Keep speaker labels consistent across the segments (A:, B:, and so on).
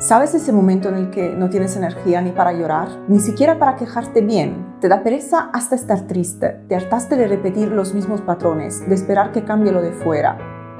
A: ¿Sabes ese momento en el que no tienes energía ni para llorar, ni siquiera para quejarte bien? Te da pereza hasta estar triste, te hartaste de repetir los mismos patrones, de esperar que cambie lo de fuera,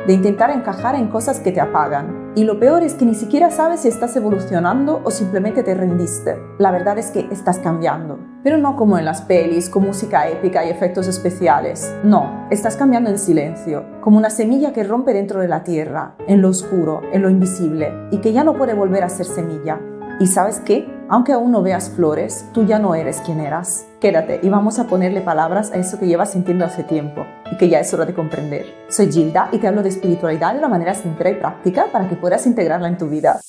A: de intentar encajar en cosas que te apagan. Y lo peor es que ni siquiera sabes si estás evolucionando o simplemente te rendiste. La verdad es que estás cambiando. Pero no como en las pelis, con música épica y efectos especiales. No, estás cambiando en silencio, como una semilla que rompe dentro de la tierra, en lo oscuro, en lo invisible, y que ya no puede volver a ser semilla. ¿Y sabes qué? Aunque aún no veas flores, tú ya no eres quien eras. Quédate y vamos a ponerle palabras a eso que llevas sintiendo hace tiempo y que ya es hora de comprender. Soy Gilda y te hablo de espiritualidad de una manera sincera y práctica para que puedas integrarla en tu vida.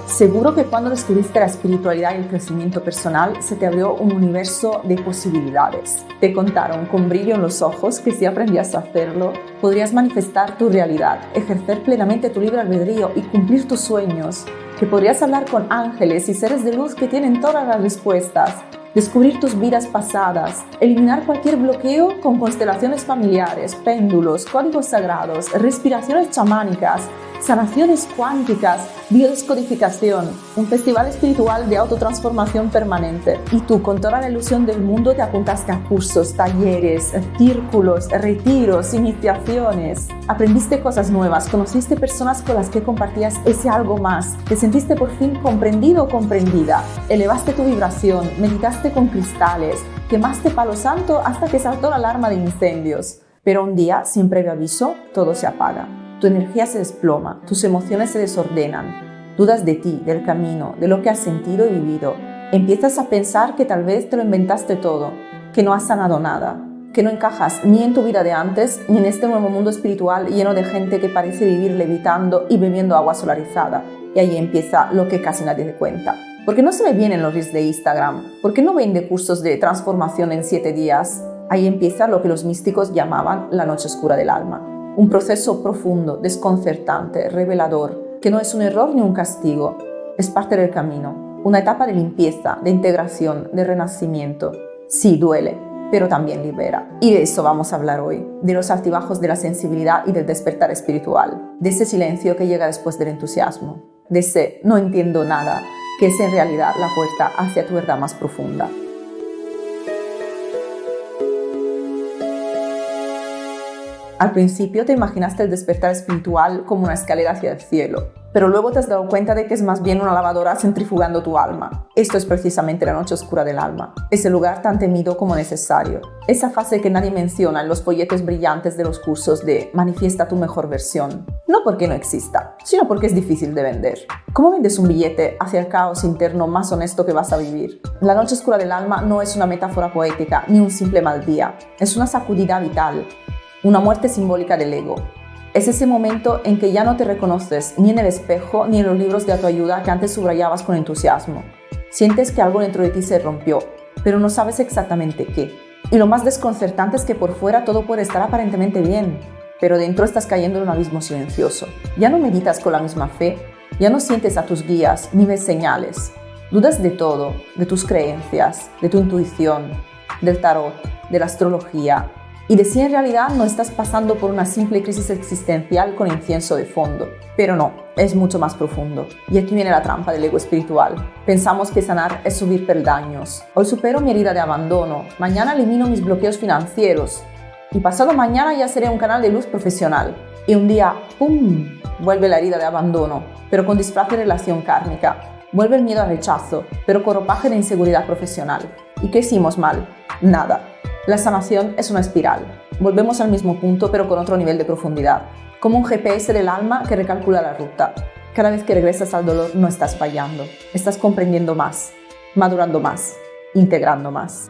A: Seguro que cuando descubriste la espiritualidad y el crecimiento personal, se te abrió un universo de posibilidades. Te contaron con brillo en los ojos que si aprendías a hacerlo, podrías manifestar tu realidad, ejercer plenamente tu libre albedrío y cumplir tus sueños, que podrías hablar con ángeles y seres de luz que tienen todas las respuestas, descubrir tus vidas pasadas, eliminar cualquier bloqueo con constelaciones familiares, péndulos, códigos sagrados, respiraciones chamánicas, sanaciones cuánticas, biodescodificación, un festival espiritual de autotransformación permanente. Y tú, con toda la ilusión del mundo, te apuntaste a cursos, talleres, círculos, retiros, iniciaciones. Aprendiste cosas nuevas, conociste personas con las que compartías ese algo más, te sentiste por fin comprendido o comprendida, elevaste tu vibración, meditaste con cristales, quemaste palo santo hasta que saltó la alarma de incendios. Pero un día, sin previo aviso, todo se apaga. Tu energía se desploma, tus emociones se desordenan, dudas de ti, del camino, de lo que has sentido y vivido. Empiezas a pensar que tal vez te lo inventaste todo, que no has sanado nada, que no encajas ni en tu vida de antes, ni en este nuevo mundo espiritual lleno de gente que parece vivir levitando y bebiendo agua solarizada. Y ahí empieza lo que casi nadie te cuenta. ¿Por qué no se ve bien en los reels de Instagram? ¿Por qué no vende cursos de transformación en 7 días? Ahí empieza lo que los místicos llamaban la noche oscura del alma. Un proceso profundo, desconcertante, revelador, que no es un error ni un castigo, es parte del camino. Una etapa de limpieza, de integración, de renacimiento. Sí, duele, pero también libera. Y de eso vamos a hablar hoy, de los altibajos de la sensibilidad y del despertar espiritual, de ese silencio que llega después del entusiasmo, de ese no entiendo nada, que es en realidad la puerta hacia tu verdad más profunda. Al principio te imaginaste el despertar espiritual como una escalera hacia el cielo, pero luego te has dado cuenta de que es más bien una lavadora centrifugando tu alma. Esto es precisamente la noche oscura del alma, ese lugar tan temido como necesario, esa fase que nadie menciona en los folletos brillantes de los cursos de manifiesta tu mejor versión. No porque no exista, sino porque es difícil de vender. ¿Cómo vendes un billete hacia el caos interno más honesto que vas a vivir? La noche oscura del alma no es una metáfora poética ni un simple mal día, es una sacudida vital. Una muerte simbólica del ego. Es ese momento en que ya no te reconoces ni en el espejo ni en los libros de autoayuda que antes subrayabas con entusiasmo. Sientes que algo dentro de ti se rompió, pero no sabes exactamente qué. Y lo más desconcertante es que por fuera todo puede estar aparentemente bien, pero dentro estás cayendo en un abismo silencioso. Ya no meditas con la misma fe, ya no sientes a tus guías ni ves señales. Dudas de todo, de tus creencias, de tu intuición, del tarot, de la astrología, y de si en realidad no estás pasando por una simple crisis existencial con incienso de fondo. Pero no, es mucho más profundo. Y aquí viene la trampa del ego espiritual. Pensamos que sanar es subir peldaños. Hoy supero mi herida de abandono, mañana elimino mis bloqueos financieros y pasado mañana ya seré un canal de luz profesional. Y un día, ¡pum!, vuelve la herida de abandono, pero con disfraz de relación kármica. Vuelve el miedo al rechazo, pero con ropaje de inseguridad profesional. ¿Y qué hicimos mal? Nada. La sanación es una espiral. Volvemos al mismo punto, pero con otro nivel de profundidad. Como un GPS del alma que recalcula la ruta. Cada vez que regresas al dolor no estás fallando. Estás comprendiendo más, madurando más, integrando más.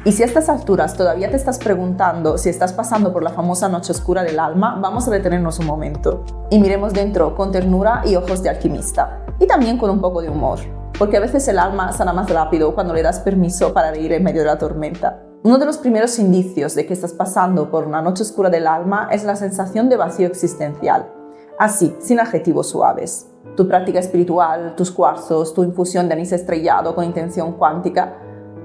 A: Y si a estas alturas todavía te estás preguntando si estás pasando por la famosa noche oscura del alma, vamos a detenernos un momento. Y miremos dentro con ternura y ojos de alquimista. Y también con un poco de humor. Porque a veces el alma sana más rápido cuando le das permiso para reír en medio de la tormenta. Uno de los primeros indicios de que estás pasando por una noche oscura del alma es la sensación de vacío existencial. Así, sin adjetivos suaves. tu práctica espiritual, tus cuarzos, tu infusión de anís estrellado con intención cuántica,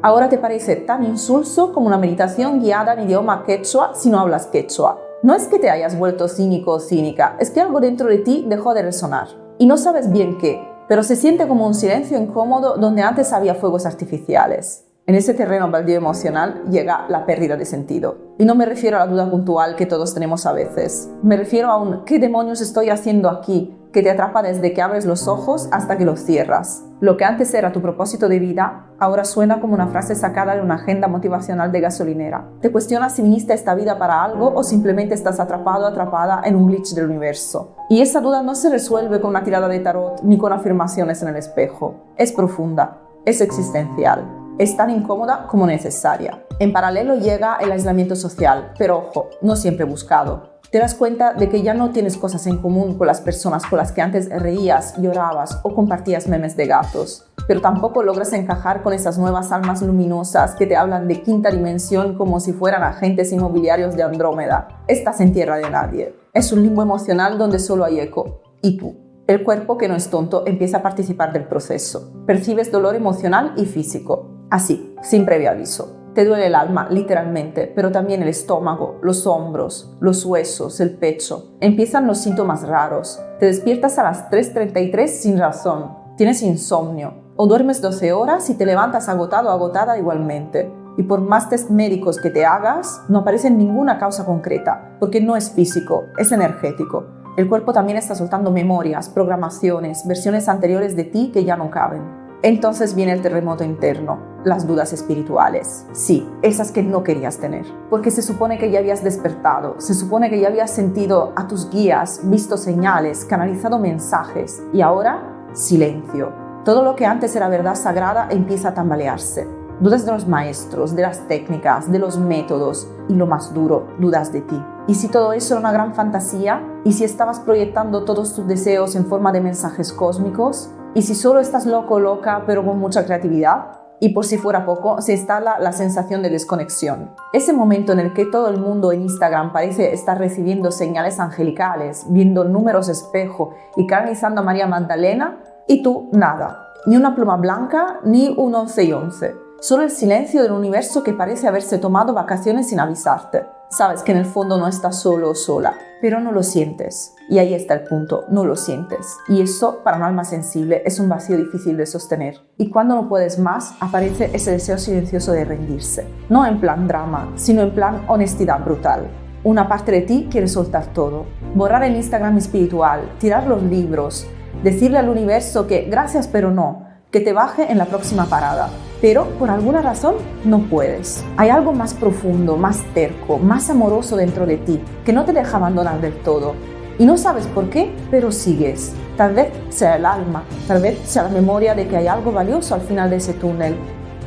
A: ahora te parece tan insulso como una meditación guiada en idioma quechua si no hablas quechua. No es que te hayas vuelto cínico o cínica, es que algo dentro de ti dejó de resonar. Y no sabes bien qué, pero se siente como un silencio incómodo donde antes había fuegos artificiales. En ese terreno baldío emocional llega la pérdida de sentido. Y no me refiero a la duda puntual que todos tenemos a veces. Me refiero a un ¿qué demonios estoy haciendo aquí?, que te atrapa desde que abres los ojos hasta que los cierras. Lo que antes era tu propósito de vida, ahora suena como una frase sacada de una agenda motivacional de gasolinera. Te cuestionas si viniste a esta vida para algo o simplemente estás atrapado o atrapada en un glitch del universo. Y esa duda no se resuelve con una tirada de tarot ni con afirmaciones en el espejo. Es profunda, es existencial. Es tan incómoda como necesaria. En paralelo llega el aislamiento social, pero ojo, no siempre buscado. Te das cuenta de que ya no tienes cosas en común con las personas con las que antes reías, llorabas o compartías memes de gatos, pero tampoco logras encajar con esas nuevas almas luminosas que te hablan de quinta dimensión como si fueran agentes inmobiliarios de Andrómeda. Estás en tierra de nadie. Es un limbo emocional donde solo hay eco. Y tú. El cuerpo, que no es tonto, empieza a participar del proceso. Percibes dolor emocional y físico. Así, sin previo aviso. Te duele el alma, literalmente, pero también el estómago, los hombros, los huesos, el pecho. Empiezan los síntomas raros. Te despiertas a las 3:33 sin razón. Tienes insomnio. O duermes 12 horas y te levantas agotado o agotada igualmente. Y por más test médicos que te hagas, no aparece ninguna causa concreta, porque no es físico, es energético. El cuerpo también está soltando memorias, programaciones, versiones anteriores de ti que ya no caben. Entonces viene el terremoto interno, las dudas espirituales. Sí, esas que no querías tener. Porque se supone que ya habías despertado, se supone que ya habías sentido a tus guías, visto señales, canalizado mensajes. Y ahora, silencio. Todo lo que antes era verdad sagrada empieza a tambalearse. Dudas de los maestros, de las técnicas, de los métodos. Y lo más duro, dudas de ti. ¿Y si todo eso era una gran fantasía? ¿Y si estabas proyectando todos tus deseos en forma de mensajes cósmicos? ¿Y si solo estás loco o loca pero con mucha creatividad? Y por si fuera poco, se instala la sensación de desconexión. Ese momento en el que todo el mundo en Instagram parece estar recibiendo señales angelicales, viendo números espejo y canalizando a María Magdalena, y tú nada. Ni una pluma blanca, ni un 11 y 11. Solo el silencio del universo que parece haberse tomado vacaciones sin avisarte. Sabes que en el fondo no estás solo o sola, pero no lo sientes. Y ahí está el punto, no lo sientes. Y eso, para un alma sensible, es un vacío difícil de sostener. Y cuando no puedes más, aparece ese deseo silencioso de rendirse. No en plan drama, sino en plan honestidad brutal. Una parte de ti quiere soltar todo. Borrar el Instagram espiritual, tirar los libros, decirle al universo que gracias pero no, que te baje en la próxima parada. Pero por alguna razón no puedes. Hay algo más profundo, más terco, más amoroso dentro de ti, que no te deja abandonar del todo. Y no sabes por qué, pero sigues. Tal vez sea el alma, tal vez sea la memoria de que hay algo valioso al final de ese túnel.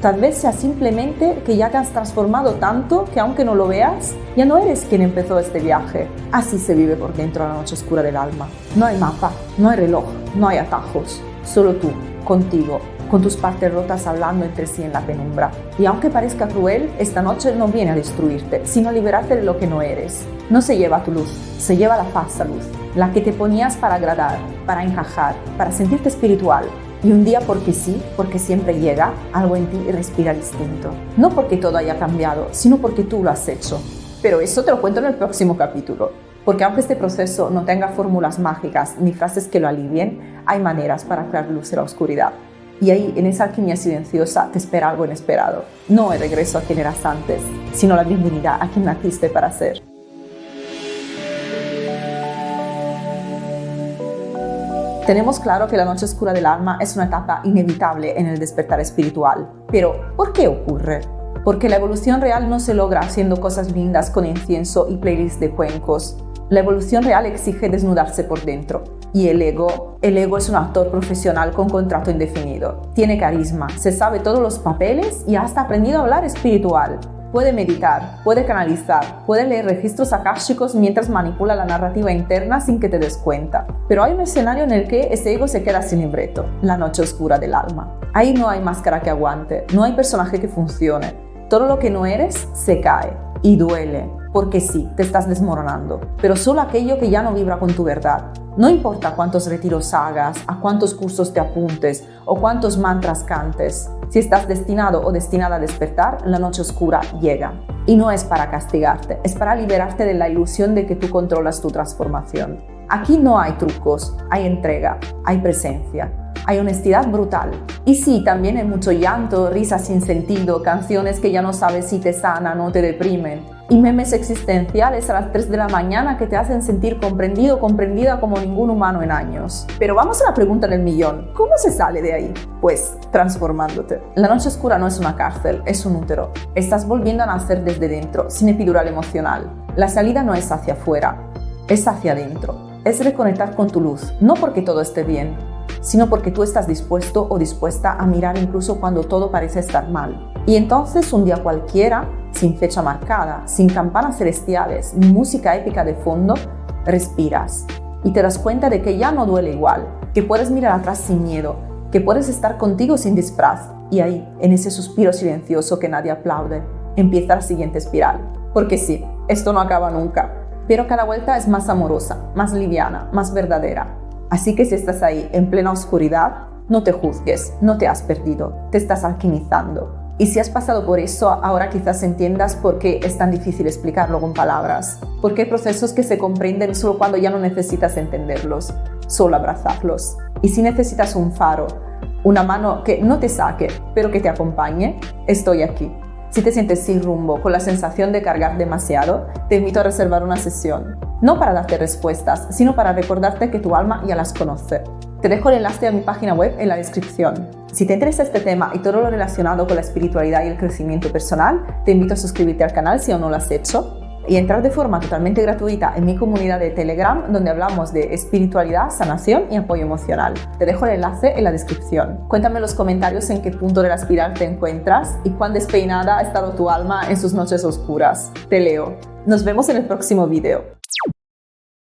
A: Tal vez sea simplemente que ya te has transformado tanto que aunque no lo veas, ya no eres quien empezó este viaje. Así se vive por dentro la noche oscura del alma. No hay mapa, no hay reloj, no hay atajos. Solo tú, contigo, con tus partes rotas hablando entre sí en la penumbra. Y aunque parezca cruel, esta noche no viene a destruirte, sino a liberarte de lo que no eres. No se lleva tu luz, se lleva la falsa luz, la que te ponías para agradar, para encajar, para sentirte espiritual. Y un día, porque sí, porque siempre llega, algo en ti respira distinto. No porque todo haya cambiado, sino porque tú lo has hecho. Pero eso te lo cuento en el próximo capítulo. Porque aunque este proceso no tenga fórmulas mágicas ni frases que lo alivien, hay maneras para crear luz en la oscuridad. Y ahí, en esa alquimia silenciosa, te espera algo inesperado. No el regreso a quien eras antes, sino la bienvenida a quien naciste para ser. Tenemos claro que la noche oscura del alma es una etapa inevitable en el despertar espiritual. Pero, ¿por qué ocurre? Porque la evolución real no se logra haciendo cosas lindas con incienso y playlists de cuencos. La evolución real exige desnudarse por dentro. Y el ego es un actor profesional con contrato indefinido. Tiene carisma, se sabe todos los papeles y hasta ha aprendido a hablar espiritual. Puede meditar, puede canalizar, puede leer registros akáshicos mientras manipula la narrativa interna sin que te des cuenta. Pero hay un escenario en el que ese ego se queda sin libreto, la noche oscura del alma. Ahí no hay máscara que aguante, no hay personaje que funcione. Todo lo que no eres se cae y duele. porque sí, te estás desmoronando, pero solo aquello que ya no vibra con tu verdad. No importa cuántos retiros hagas, a cuántos cursos te apuntes o cuántos mantras cantes. Si estás destinado o destinada a despertar, la noche oscura llega. Y no es para castigarte, es para liberarte de la ilusión de que tú controlas tu transformación. Aquí no hay trucos, hay entrega, hay presencia, hay honestidad brutal. Y sí, también hay mucho llanto, risas sin sentido, canciones que ya no sabes si te sanan o te deprimen, y memes existenciales a las 3 de la mañana que te hacen sentir comprendido o comprendida como ningún humano en años. Pero vamos a la pregunta del millón, ¿cómo se sale de ahí? Pues transformándote. La noche oscura no es una cárcel, es un útero. Estás volviendo a nacer desde dentro, sin epidural emocional. La salida no es hacia afuera, es hacia adentro. Es reconectar con tu luz, no porque todo esté bien, sino porque tú estás dispuesto o dispuesta a mirar incluso cuando todo parece estar mal. Y entonces un día cualquiera, sin fecha marcada, sin campanas celestiales ni música épica de fondo, respiras y te das cuenta de que ya no duele igual, que puedes mirar atrás sin miedo, que puedes estar contigo sin disfraz. Y ahí, en ese suspiro silencioso que nadie aplaude, empieza la siguiente espiral. Porque sí, esto no acaba nunca, pero cada vuelta es más amorosa, más liviana, más verdadera. Así que si estás ahí en plena oscuridad, no te juzgues, no te has perdido, te estás alquimizando. Y si has pasado por eso, ahora quizás entiendas por qué es tan difícil explicarlo con palabras. Porque hay procesos que se comprenden solo cuando ya no necesitas entenderlos, solo abrazarlos. Y si necesitas un faro, una mano que no te saque, pero que te acompañe, estoy aquí. Si te sientes sin rumbo, con la sensación de cargar demasiado, te invito a reservar una sesión. No para darte respuestas, sino para recordarte que tu alma ya las conoce. Te dejo el enlace a mi página web en la descripción. Si te interesa este tema y todo lo relacionado con la espiritualidad y el crecimiento personal, te invito a suscribirte al canal si aún no lo has hecho y entrar de forma totalmente gratuita en mi comunidad de Telegram, donde hablamos de espiritualidad, sanación y apoyo emocional. Te dejo el enlace en la descripción. Cuéntame en los comentarios en qué punto de la espiral te encuentras y cuán despeinada ha estado tu alma en sus noches oscuras. Te leo. Nos vemos en el próximo video.